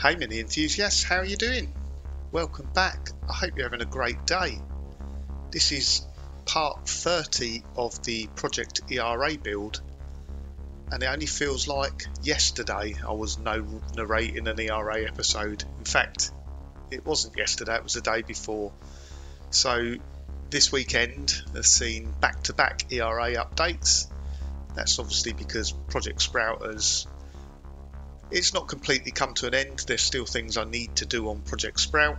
Hey mini enthusiasts, how are you doing? Welcome back. I hope you're having a great day. This is part 30 of the Project ERA build, and it only feels like yesterday I was narrating an ERA episode. In fact, it wasn't yesterday, it was the day before. So this weekend has seen back-to-back ERA updates. That's obviously because Project Sprout it's not completely come to an end. There's still things I need to do on Project Sprout,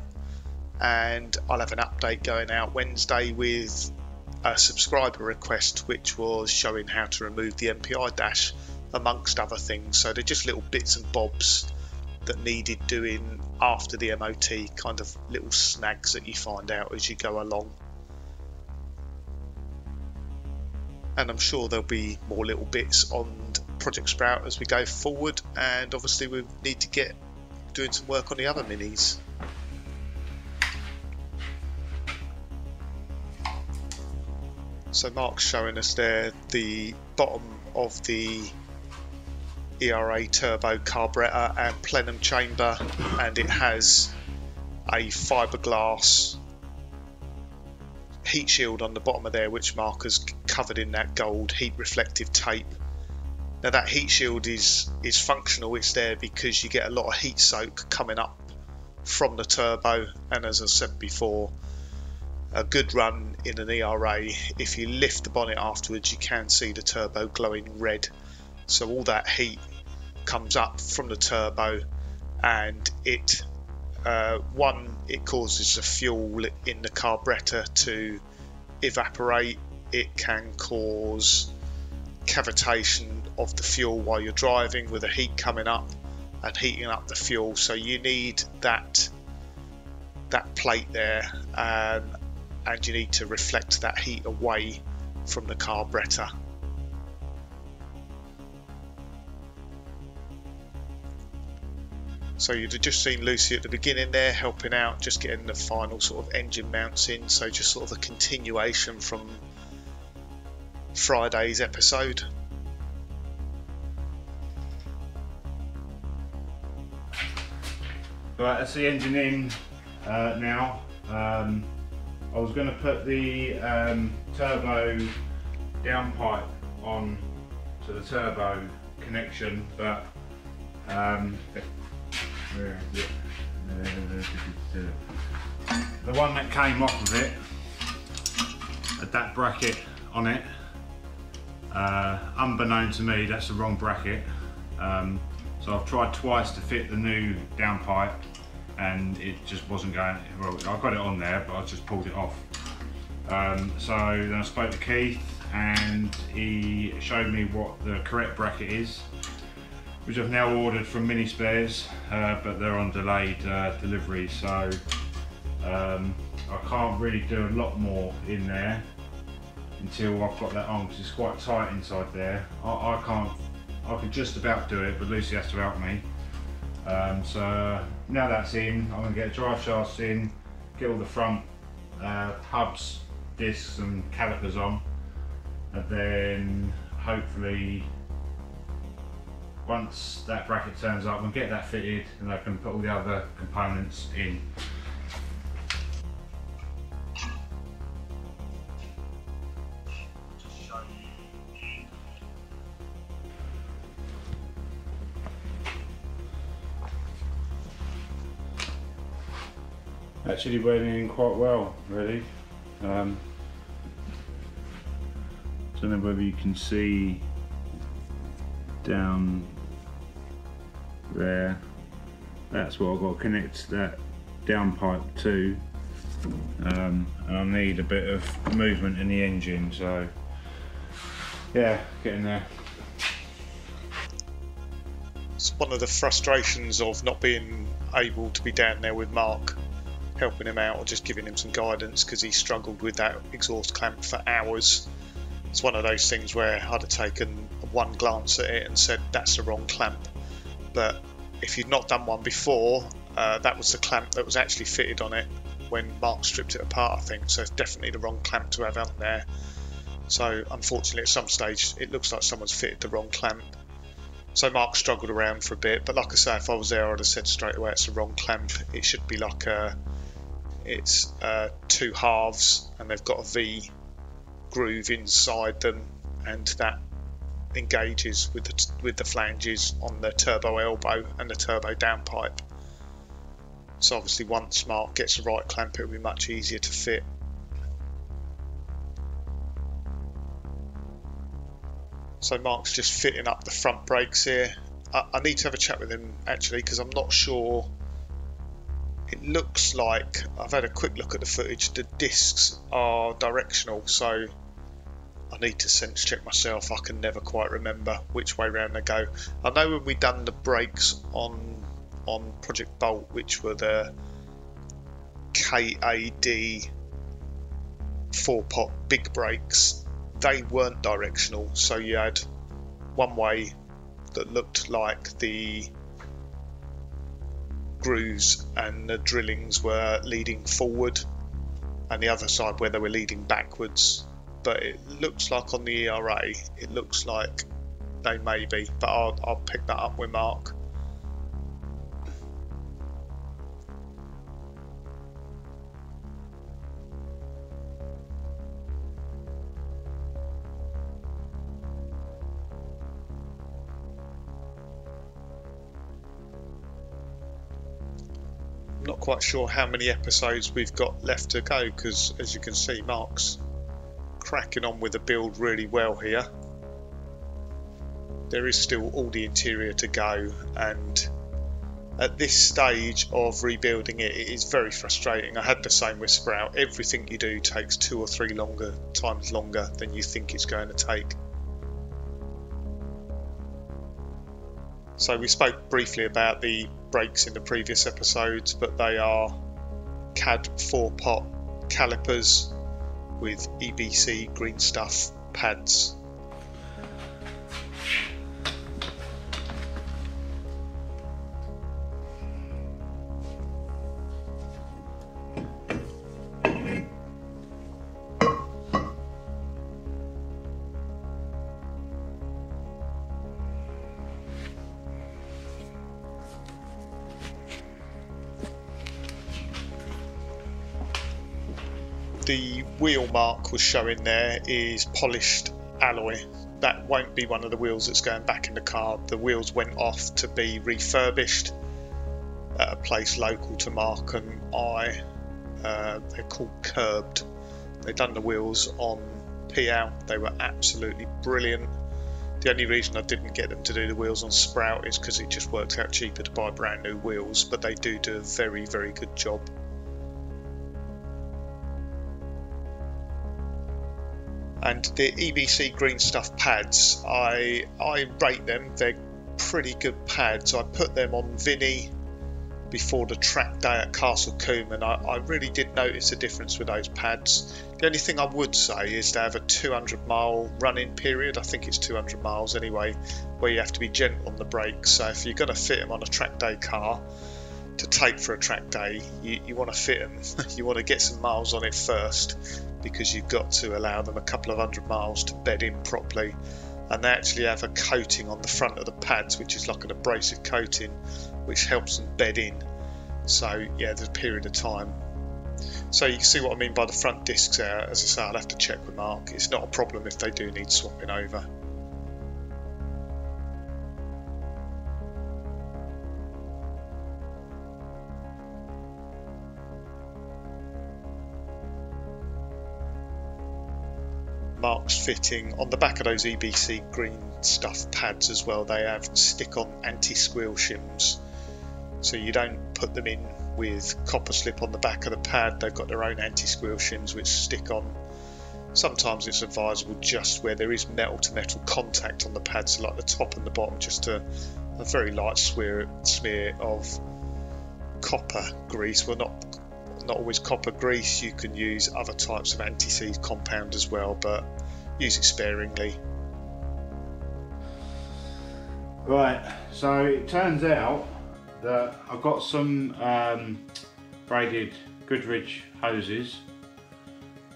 and I'll have an update going out Wednesday with a subscriber request which was showing how to remove the MPI dash amongst other things. So they're just little bits and bobs that needed doing after the MOT, kind of little snags that you find out as you go along. And I'm sure there'll be more little bits on Project Sprout as we go forward, and obviously we need to get doing some work on the other minis. So Mark's showing us there the bottom of the ERA turbo carburetor and plenum chamber, and it has a fiberglass heat shield on the bottom of there which Mark has covered in that gold heat reflective tape. Now that heat shield is functional. It's there because you get a lot of heat soak coming up from the turbo, and as I said before, a good run in an ERA, if you lift the bonnet afterwards you can see the turbo glowing red. So all that heat comes up from the turbo, and it causes the fuel in the carburetor to evaporate. It can cause cavitation of the fuel while you're driving with the heat coming up and heating up the fuel. So you need that plate there, and you need to reflect that heat away from the carburetor. So you'd have just seen Lucy at the beginning there helping out, just getting the final sort of engine mounts in. So just sort of a continuation from Friday's episode. Right, that's the engine in now. I was going to put the turbo downpipe on to the turbo connection, but where is it? The one that came off of it had that bracket on it. Unbeknown to me, that's the wrong bracket. So I've tried twice to fit the new downpipe, and it just wasn't going. Well, I got it on there, but I just pulled it off. So then I spoke to Keith, and he showed me what the correct bracket is, which I've now ordered from Mini Spares, but they're on delayed delivery, so I can't really do a lot more in there until I've got that on, because it's quite tight inside there. I could just about do it, but Lucy has to help me. So now that's in, I'm going to get drive shafts in, get all the front hubs, discs and calipers on, and then hopefully once that bracket turns up, we'll get that fitted and I can put all the other components in. Actually went in quite well, really. Don't know whether you can see down there. That's what I've got to connect that downpipe to, and I need a bit of movement in the engine. So yeah, getting there. It's one of the frustrations of not being able to be down there with Mark, helping him out or just giving him some guidance, because he struggled with that exhaust clamp for hours. It's one of those things where I'd have taken one glance at it and said that's the wrong clamp, but if you'd not done one before, that was the clamp that was actually fitted on it when Mark stripped it apart, I think. So it's definitely the wrong clamp to have on there. So unfortunately at some stage it looks like someone's fitted the wrong clamp. So Mark struggled around for a bit, but like I say, if I was there, I'd have said straight away it's the wrong clamp. It should be like it's 2 halves, and they've got a V groove inside them, and that engages with the flanges on the turbo elbow and the turbo downpipe. So obviously, once Mark gets the right clamp, it'll be much easier to fit. So Mark's just fitting up the front brakes here. I need to have a chat with him actually, because I'm not sure. It looks like, I've had a quick look at the footage, the discs are directional, so I need to sense check myself. I can never quite remember which way round they go. I know when we done the brakes on Project Bolt, which were the KAD 4-pot big brakes, they weren't directional, so you had one way that looked like the grooves and the drillings were leading forward, and the other side where they were leading backwards. But it looks like on the ERA, it looks like they may be, but I'll pick that up with Mark. I'm not quite sure how many episodes we've got left to go, because as you can see, Mark's cracking on with the build really well here. There is still all the interior to go, and at this stage of rebuilding it, it is very frustrating. I had the same with Sprout. Everything you do takes 2 or 3 times longer than you think it's going to take. So we spoke briefly about the brakes in the previous episodes, but they are CAD 4-pot calipers with EBC green stuff pads. The wheel Mark was showing there is polished alloy. That won't be one of the wheels that's going back in the car. The wheels went off to be refurbished at a place local to Mark and I. They're called Curbed. They done the wheels on PL. They were absolutely brilliant. The only reason I didn't get them to do the wheels on Sprout is because it just worked out cheaper to buy brand new wheels, but they do a very, very good job. And the EBC green stuff pads, I rate them. They're pretty good pads. I put them on Vinny before the track day at Castle Combe, and I really did notice a difference with those pads. The only thing I would say is they have a 200-mile run-in period. I think it's 200 miles anyway, where you have to be gentle on the brakes. So if you're going to fit them on a track day car to take for a track day, you want to fit them. You want to get some miles on it first, because you've got to allow them a couple of 100 miles to bed in properly. And they actually have a coating on the front of the pads, which is like an abrasive coating, which helps them bed in. So yeah, there's a period of time. So you can see what I mean by the front discs there. As I say, I'll have to check with Mark. It's not a problem if they do need swapping over. Mark's fitting on the back of those EBC green stuff pads as well. They have stick-on anti-squeal shims, so you don't put them in with copper slip on the back of the pad. They've got their own anti-squeal shims which stick on. Sometimes it's advisable just where there is metal-to-metal contact on the pads, so like the top and the bottom, just a very light smear of copper grease. Well, not always copper grease. You can use other types of anti-seize compound as well, but use it sparingly. Right, so it turns out that I've got some braided Goodrich hoses.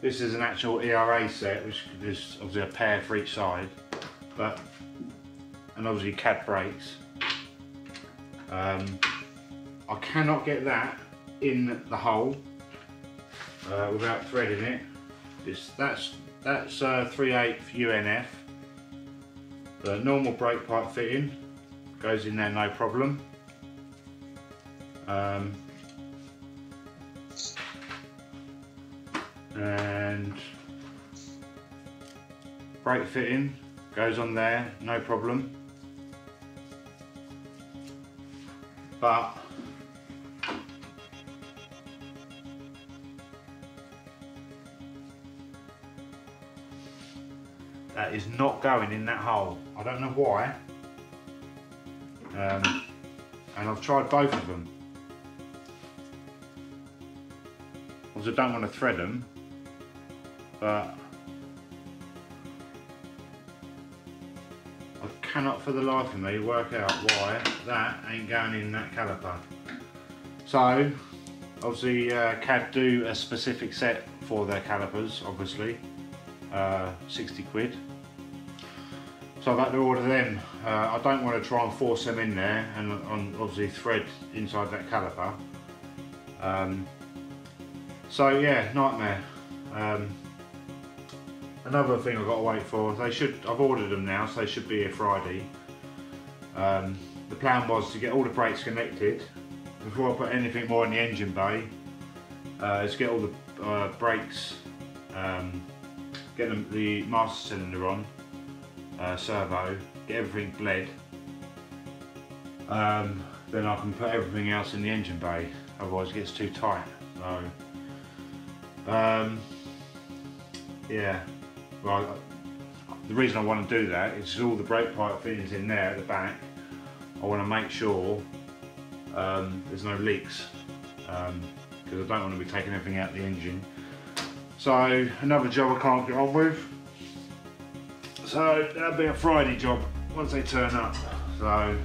This is an actual ERA set, which is obviously a pair for each side, but and obviously CAD brakes. I cannot get that in the hole without threading it. That's 3/8 UNF. The normal brake pipe fitting goes in there no problem. And brake fitting goes on there no problem. But that is not going in that hole. I don't know why. And I've tried both of them. Obviously I don't want to thread them, but I cannot for the life of me work out why that ain't going in that caliper. So obviously CAD do a specific set for their calipers, obviously, 60 quid. So I've had to order them. I don't want to try and force them in there and obviously thread inside that caliper. So yeah, nightmare. Another thing I've got to wait for, I've ordered them now, so they should be here Friday. The plan was to get all the brakes connected before I put anything more in the engine bay. Is get all the brakes, get the master cylinder on, servo, get everything bled. Then I can put everything else in the engine bay, otherwise it gets too tight. So, yeah, well, the reason I want to do that is all the brake pipe fittings in there at the back. I want to make sure there's no leaks, because I don't want to be taking everything out of the engine. So another job I can't get on with. So that'll be a Friday job once they turn up. So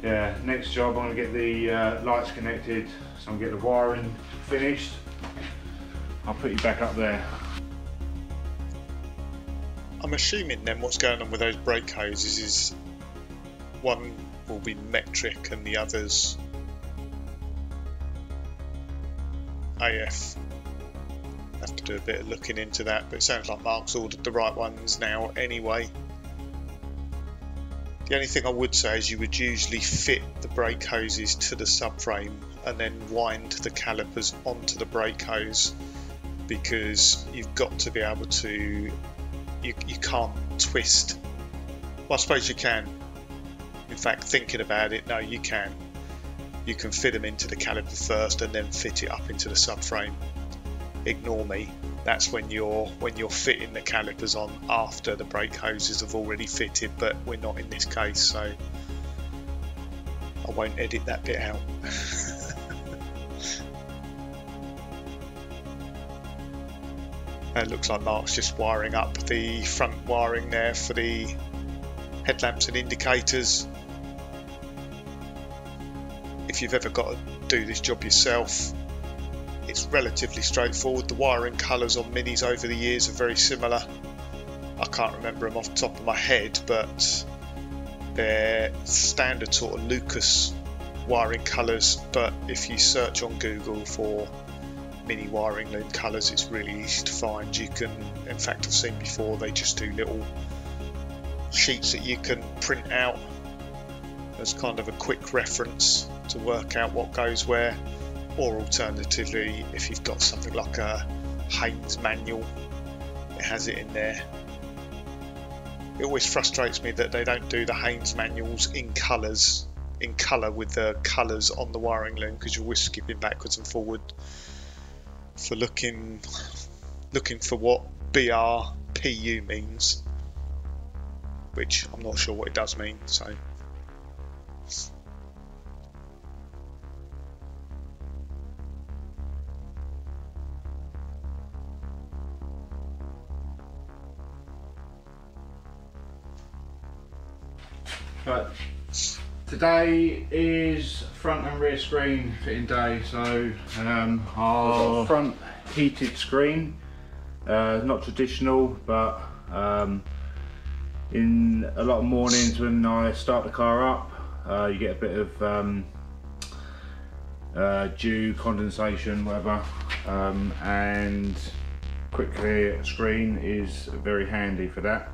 yeah, next job I'm going to get the lights connected, so I'm getting the wiring finished. I'll put you back up there. I'm assuming then what's going on with those brake hoses is one will be metric and the others AF. Have to do a bit of looking into that, but it sounds like Mark's ordered the right ones now anyway. The only thing I would say is you would usually fit the brake hoses to the subframe and then wind the calipers onto the brake hose, because you've got to be able to, you can't twist. Well, I suppose you can. In fact, thinking about it, no, you can. You can fit them into the caliper first and then fit it up into the subframe. Ignore me. That's when you're fitting the calipers on after the brake hoses have already fitted, but we're not in this case, so I won't edit that bit out. It looks like Mark's just wiring up the front wiring there for the headlamps and indicators. If you've ever got to do this job yourself, it's relatively straightforward. The wiring colours on Minis over the years are very similar. I can't remember them off the top of my head, but they're standard sort of Lucas wiring colours. But if you search on Google for Mini wiring loom colours, it's really easy to find. You can, in fact, I've seen before, they just do little sheets that you can print out as kind of a quick reference to work out what goes where. Or alternatively, if you've got something like a Haynes manual, it has it in there. It always frustrates me that they don't do the Haynes manuals in colour with the colours on the wiring loom, because you're always skipping backwards and forward for looking for what BRPU means, which I'm not sure what it does mean. So but today is front and rear screen fitting day, so our front heated screen, not traditional, but In a lot of mornings when I start the car up, you get a bit of dew, condensation, whatever, and quick clear screen is very handy for that.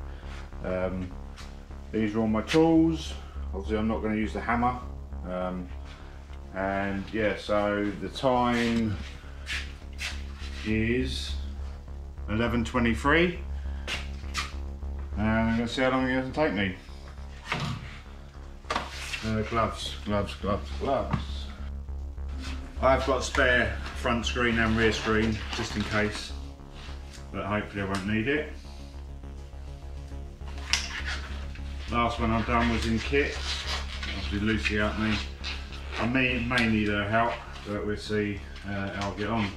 These are all my tools. Obviously I'm not going to use the hammer, and yeah, so the time is 11:23. And I'm going to see how long it's going to take me. Gloves. I've got a spare front screen and rear screen, just in case, but hopefully I won't need it. Last one I've done was in kit. Obviously Lucy helped me. I may need her help, but we'll see how I'll get on.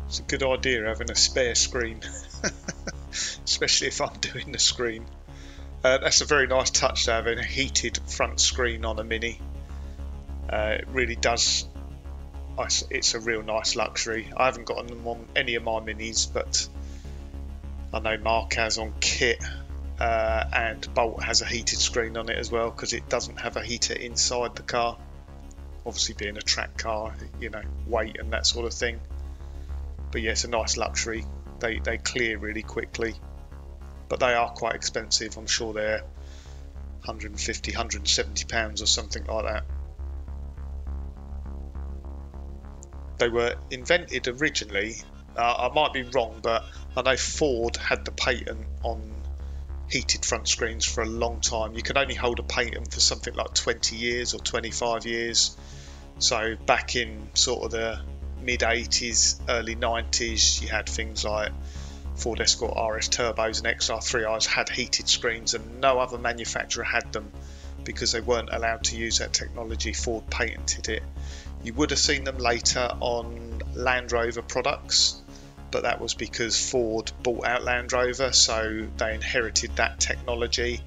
It's a good idea having a spare screen, especially if I'm doing the screen. That's a very nice touch to have a heated front screen on a Mini. It really does. It's a real nice luxury. I haven't got them on any of my Minis, but I know Mark has on kit, and Bolt has a heated screen on it as well, because it doesn't have a heater inside the car. Obviously being a track car, you know, weight and that sort of thing. But yeah, it's a nice luxury. They clear really quickly, but they are quite expensive. I'm sure they're 150, 170 pounds or something like that. They were invented originally, I might be wrong, but I know Ford had the patent on heated front screens for a long time. You can only hold a patent for something like 20 years or 25 years. So back in sort of the mid 80s, early 90s, you had things like Ford Escort RS Turbos and XR3Is had heated screens, and no other manufacturer had them because they weren't allowed to use that technology. Ford patented it. You would have seen them later on Land Rover products, but that was because Ford bought out Land Rover, so they inherited that technology,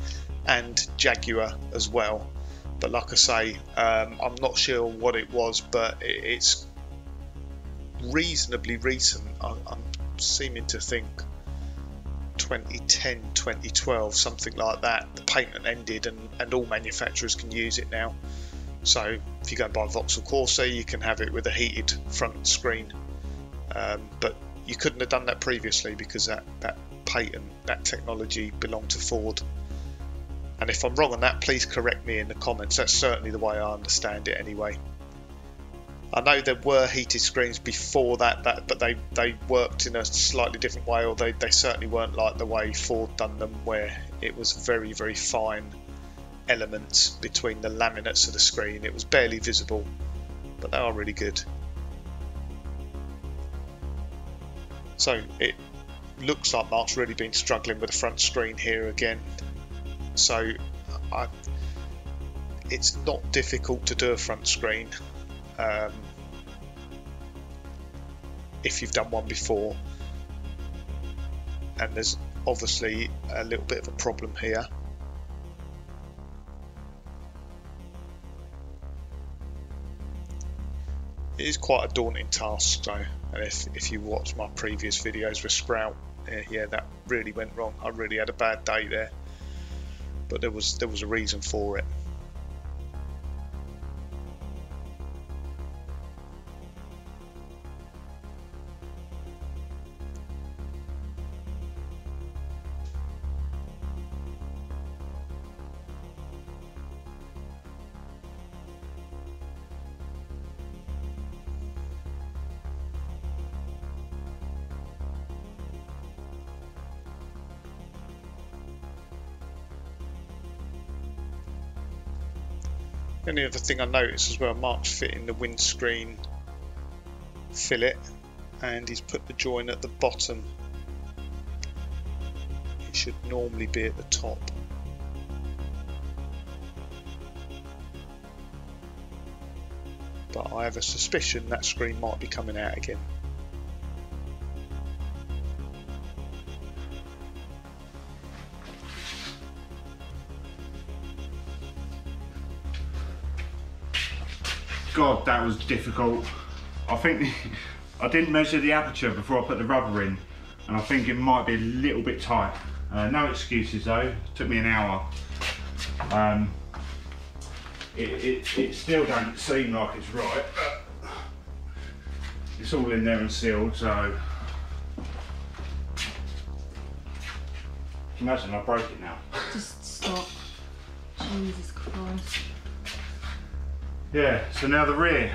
and Jaguar as well. But like I say, I'm not sure what it was, but it's reasonably recent. I'm seeming to think 2010, 2012, something like that. The patent ended, and all manufacturers can use it now. So if you go and buy a Vauxhall Corsa, you can have it with a heated front screen, but you couldn't have done that previously because that patent, that technology belonged to Ford. And if I'm wrong on that, please correct me in the comments. That's certainly the way I understand it anyway. I know there were heated screens before that, but they worked in a slightly different way, or they certainly weren't like the way Ford done them, where it was very, very fine elements between the laminates of the screen. It was barely visible, but they are really good. So it looks like Mark's really been struggling with the front screen here again. So it's not difficult to do a front screen if you've done one before, and there's obviously a little bit of a problem here. It is quite a daunting task, so, and if you watch my previous videos with Sprout, yeah, that really went wrong. I really had a bad day there, but there was a reason for it. The only other thing I noticed as well, Mark's fitting the windscreen fillet, and he's put the join at the bottom. It should normally be at the top. But I have a suspicion that screen might be coming out again. God, that was difficult. I think I didn't measure the aperture before I put the rubber in, and I think it might be a little bit tight. No excuses though, it took me an hour. It still don't seem like it's right. It's all in there and sealed, so imagine I broke it now. Just stop. Jesus Christ. Yeah, so now the rear.